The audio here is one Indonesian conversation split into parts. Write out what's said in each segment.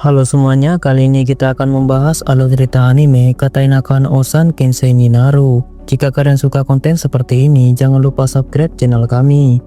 Halo semuanya, kali ini kita akan membahas alur cerita anime Katainakan Osan Kensei Minaru. Jika kalian suka konten seperti ini, jangan lupa subscribe channel kami.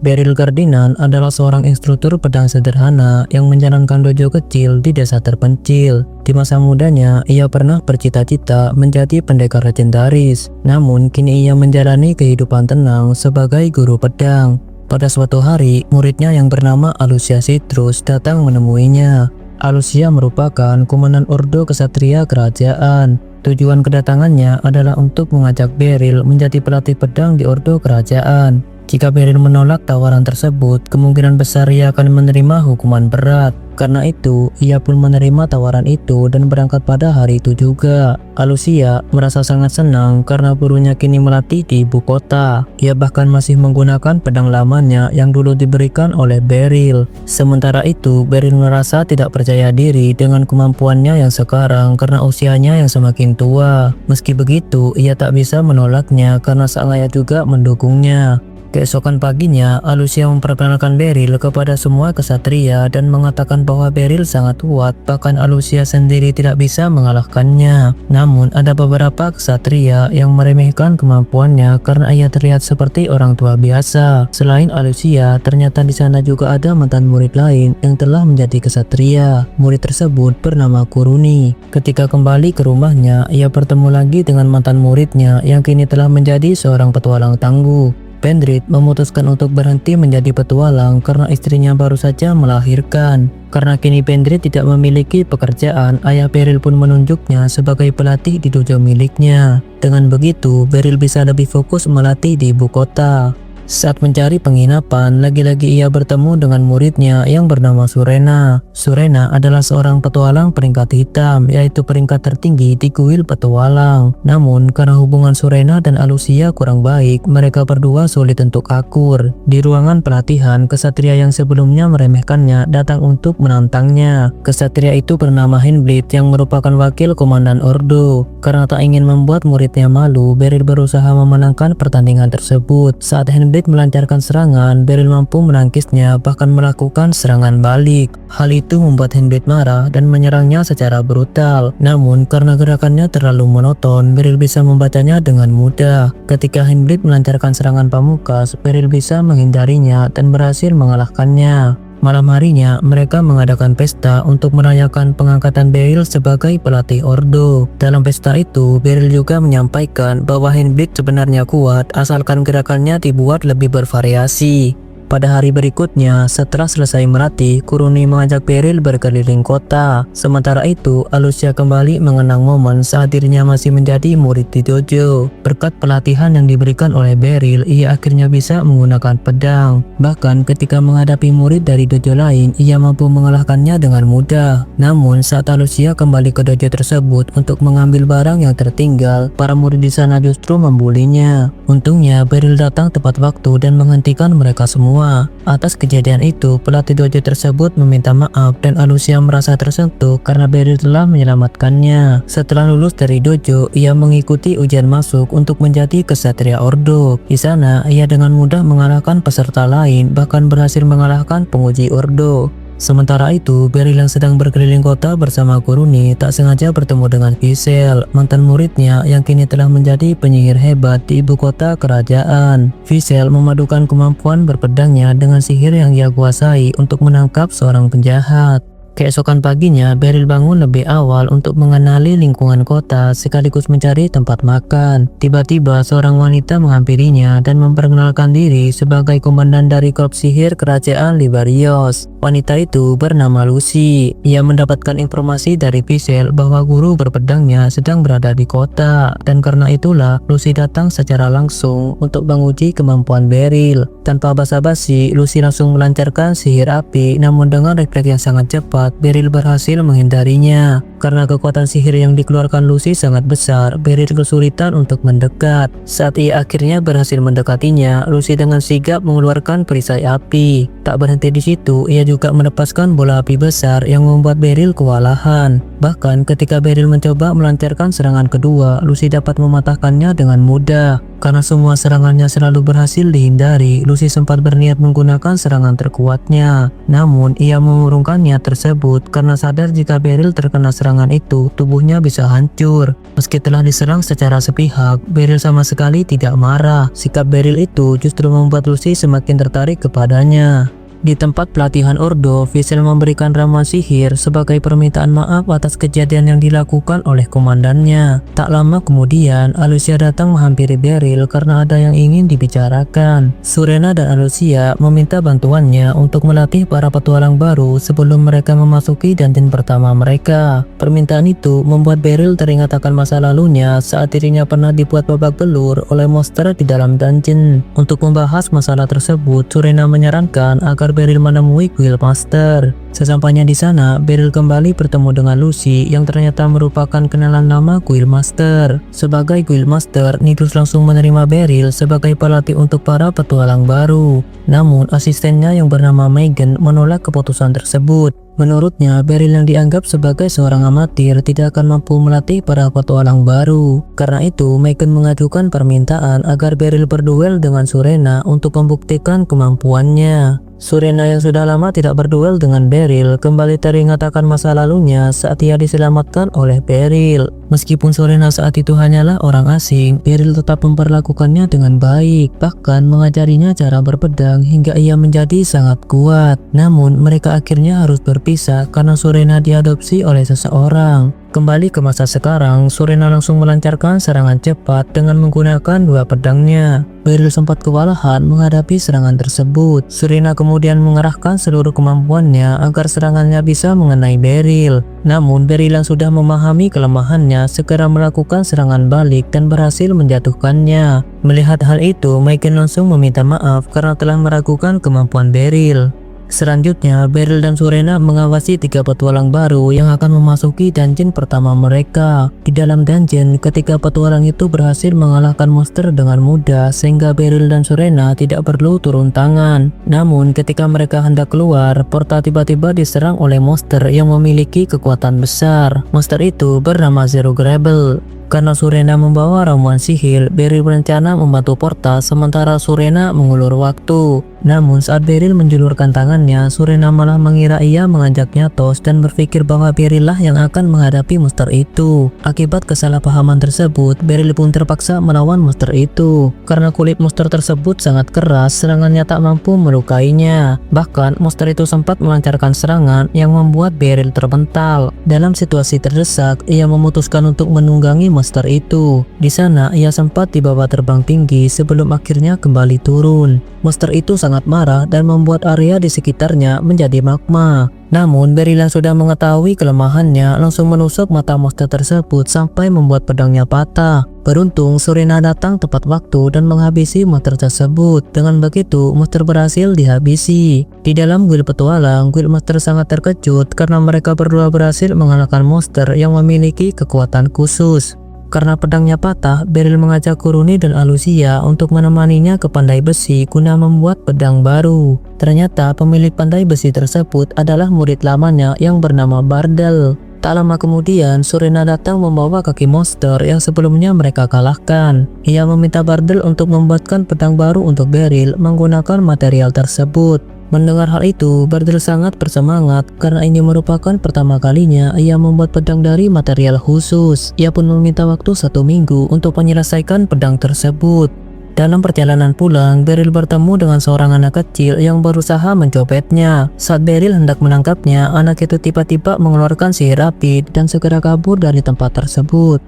Beryl Cardinal adalah seorang instruktur pedang sederhana yang menjalankan dojo kecil di desa terpencil. Di masa mudanya, ia pernah bercita-cita menjadi pendekar legendaris. Namun, kini ia menjalani kehidupan tenang sebagai guru pedang. Pada suatu hari, muridnya yang bernama Alucia Citrus datang menemuinya. Alucia merupakan komandan ordo kesatria kerajaan. Tujuan kedatangannya adalah untuk mengajak Beryl menjadi pelatih pedang di ordo kerajaan. Jika Beryl menolak tawaran tersebut, kemungkinan besar ia akan menerima hukuman berat. Karena itu, ia pun menerima tawaran itu dan berangkat pada hari itu juga. Alucia merasa sangat senang karena gurunya kini melatih di ibu kota. Ia bahkan masih menggunakan pedang lamanya yang dulu diberikan oleh Beryl. Sementara itu, Beryl merasa tidak percaya diri dengan kemampuannya yang sekarang karena usianya yang semakin tua. Meski begitu, ia tak bisa menolaknya karena sang ayah juga mendukungnya. Keesokan paginya, Alucia memperkenalkan Beryl kepada semua kesatria dan mengatakan bahwa Beryl sangat kuat, bahkan Alucia sendiri tidak bisa mengalahkannya. Namun, ada beberapa kesatria yang meremehkan kemampuannya karena ia terlihat seperti orang tua biasa. Selain Alucia, ternyata di sana juga ada mantan murid lain yang telah menjadi kesatria. Murid tersebut bernama Kuruni. Ketika kembali ke rumahnya, ia bertemu lagi dengan mantan muridnya yang kini telah menjadi seorang petualang tangguh. Pendrit memutuskan untuk berhenti menjadi petualang karena istrinya baru saja melahirkan. Karena kini Pendrit tidak memiliki pekerjaan, ayah Beryl pun menunjuknya sebagai pelatih di dojo miliknya. Dengan begitu, Beryl bisa lebih fokus melatih di ibu kota. Saat mencari penginapan, lagi-lagi ia bertemu dengan muridnya yang bernama Surena. Surena adalah seorang petualang peringkat hitam, yaitu peringkat tertinggi di kuil petualang. Namun, karena hubungan Surena dan Alucia kurang baik, mereka berdua sulit untuk akur. Di ruangan pelatihan, kesatria yang sebelumnya meremehkannya datang untuk menantangnya. Kesatria itu bernama Henblit yang merupakan wakil komandan Ordo. Karena tak ingin membuat muridnya malu, Beryl berusaha memenangkan pertandingan tersebut. Saat Henblit melancarkan serangan, Beryl mampu menangkisnya bahkan melakukan serangan balik. Hal itu membuat Henblit marah dan menyerangnya secara brutal. Namun karena gerakannya terlalu monoton, Beryl bisa membacanya dengan mudah. Ketika Henblit melancarkan serangan pamungkas, Beryl bisa menghindarinya dan berhasil mengalahkannya. Malam harinya, mereka mengadakan pesta untuk merayakan pengangkatan Beryl sebagai pelatih Ordo. Dalam pesta itu, Beryl juga menyampaikan bahwa Henblit sebenarnya kuat asalkan gerakannya dibuat lebih bervariasi. Pada hari berikutnya, setelah selesai melatih, Kuruni mengajak Beryl berkeliling kota. Sementara itu, Alucia kembali mengenang momen saat dirinya masih menjadi murid di dojo. Berkat pelatihan yang diberikan oleh Beryl, ia akhirnya bisa menggunakan pedang. Bahkan ketika menghadapi murid dari dojo lain, ia mampu mengalahkannya dengan mudah. Namun, saat Alucia kembali ke dojo tersebut untuk mengambil barang yang tertinggal, para murid di sana justru membulinya. Untungnya, Beryl datang tepat waktu dan menghentikan mereka semua. Atas kejadian itu, pelatih dojo tersebut meminta maaf dan Alucia merasa tersentuh karena Beryl telah menyelamatkannya. Setelah lulus dari dojo, ia mengikuti ujian masuk untuk menjadi kesatria Ordo. Di sana, ia dengan mudah mengalahkan peserta lain, bahkan berhasil mengalahkan penguji Ordo. Sementara itu, Beryl yang sedang berkeliling kota bersama Kuruni tak sengaja bertemu dengan Visel, mantan muridnya yang kini telah menjadi penyihir hebat di ibu kota kerajaan. Visel memadukan kemampuan berpedangnya dengan sihir yang ia kuasai untuk menangkap seorang penjahat. Keesokan paginya, Beryl bangun lebih awal untuk mengenali lingkungan kota sekaligus mencari tempat makan. Tiba-tiba seorang wanita menghampirinya dan memperkenalkan diri sebagai komandan dari korps sihir kerajaan Libarios. Wanita itu bernama Lucy. Ia mendapatkan informasi dari Visel bahwa guru berpedangnya sedang berada di kota, dan karena itulah Lucy datang secara langsung untuk menguji kemampuan Beryl. Tanpa basa-basi, Lucy langsung melancarkan sihir api, namun dengan refleks yang sangat cepat, Beryl berhasil menghindarinya. Karena kekuatan sihir yang dikeluarkan Lucy sangat besar, Beryl kesulitan untuk mendekat. Saat ia akhirnya berhasil mendekatinya, Lucy dengan sigap mengeluarkan perisai api. Tak berhenti di situ, ia juga melepaskan bola api besar yang membuat Beryl kewalahan. Bahkan ketika Beryl mencoba melancarkan serangan kedua, Lucy dapat mematahkannya dengan mudah. Karena semua serangannya selalu berhasil dihindari, Lucy sempat berniat menggunakan serangan terkuatnya. Namun, ia mengurungkan niat tersebut karena sadar jika Beryl terkena serangan itu, tubuhnya bisa hancur. Meski telah diserang secara sepihak, Beryl sama sekali tidak marah. Sikap Beryl itu justru membuat Lucy semakin tertarik kepadanya. Di tempat pelatihan Ordo, Visel memberikan ramuan sihir sebagai permintaan maaf atas kejadian yang dilakukan oleh komandannya. Tak lama kemudian, Alucia datang menghampiri Beryl karena ada yang ingin dibicarakan. Surena dan Alucia meminta bantuannya untuk melatih para petualang baru sebelum mereka memasuki dungeon pertama mereka. Permintaan itu membuat Beryl teringat akan masa lalunya saat dirinya pernah dibuat babak belur oleh monster di dalam dungeon. Untuk membahas masalah tersebut, Surena menyarankan agar Beryl menemui Guildmaster. Sesampainya di sana, Beryl kembali bertemu dengan Lucy yang ternyata merupakan kenalan lama Guildmaster. Sebagai Guildmaster, Nidus langsung menerima Beryl sebagai pelatih untuk para petualang baru. Namun, asistennya yang bernama Megan menolak keputusan tersebut. Menurutnya, Beryl yang dianggap sebagai seorang amatir tidak akan mampu melatih para petualang baru. Karena itu, Megan mengajukan permintaan agar Beryl berduel dengan Surena untuk membuktikan kemampuannya. Surena yang sudah lama tidak berduel dengan Beryl kembali teringat akan masa lalunya saat ia diselamatkan oleh Beryl. Meskipun Surena saat itu hanyalah orang asing, Beryl tetap memperlakukannya dengan baik, bahkan mengajarinya cara berpedang hingga ia menjadi sangat kuat. Namun mereka akhirnya harus berpisah karena Surena diadopsi oleh seseorang. Kembali ke masa sekarang, Surena langsung melancarkan serangan cepat dengan menggunakan dua pedangnya. Beryl sempat kewalahan menghadapi serangan tersebut. Surena kemudian mengerahkan seluruh kemampuannya agar serangannya bisa mengenai Beryl. Namun Beryl yang sudah memahami kelemahannya segera melakukan serangan balik dan berhasil menjatuhkannya. Melihat hal itu, Megan langsung meminta maaf karena telah meragukan kemampuan Beryl. Selanjutnya, Beryl dan Surena mengawasi 3 petualang baru yang akan memasuki dungeon pertama mereka. Di dalam dungeon, ketika petualang itu berhasil mengalahkan monster dengan mudah sehingga Beryl dan Surena tidak perlu turun tangan. Namun, ketika mereka hendak keluar, Porta tiba-tiba diserang oleh monster yang memiliki kekuatan besar. Monster itu bernama Zero Gravel. Karena Surena membawa ramuan sihir, Beryl berencana membantu Porta sementara Surena mengulur waktu. Namun saat Beryl menjulurkan tangannya, Surena malah mengira ia mengajaknya tos dan berpikir bahwa Beryl lah yang akan menghadapi monster itu. Akibat kesalahpahaman tersebut, Beryl pun terpaksa melawan monster itu. Karena kulit monster tersebut sangat keras, serangannya tak mampu melukainya. Bahkan monster itu sempat melancarkan serangan yang membuat Beryl terpental. Dalam situasi terdesak, ia memutuskan untuk menunggangi monster itu. Di sana, ia sempat dibawa terbang tinggi sebelum akhirnya kembali turun. Monster itu sangat marah dan membuat area di sekitarnya menjadi magma. Namun, Beryl yang sudah mengetahui kelemahannya langsung menusuk mata monster tersebut sampai membuat pedangnya patah. Beruntung, Surena datang tepat waktu dan menghabisi monster tersebut. Dengan begitu, monster berhasil dihabisi. Di dalam guild petualang, guildmaster sangat terkejut karena mereka berdua berhasil mengalahkan monster yang memiliki kekuatan khusus. Karena pedangnya patah, Beryl mengajak Kuruni dan Alucia untuk menemaninya ke pandai besi guna membuat pedang baru. Ternyata pemilik pandai besi tersebut adalah murid lamanya yang bernama Bardel. Tak lama kemudian, Surena datang membawa kaki monster yang sebelumnya mereka kalahkan. Ia meminta Bardel untuk membuatkan pedang baru untuk Beryl menggunakan material tersebut. Mendengar hal itu, Bardel sangat bersemangat karena ini merupakan pertama kalinya ia membuat pedang dari material khusus. Ia pun meminta waktu 1 minggu untuk menyelesaikan pedang tersebut. Dalam perjalanan pulang, Beryl bertemu dengan seorang anak kecil yang berusaha mencopetnya. Saat Beryl hendak menangkapnya, anak itu tiba-tiba mengeluarkan sihir api dan segera kabur dari tempat tersebut.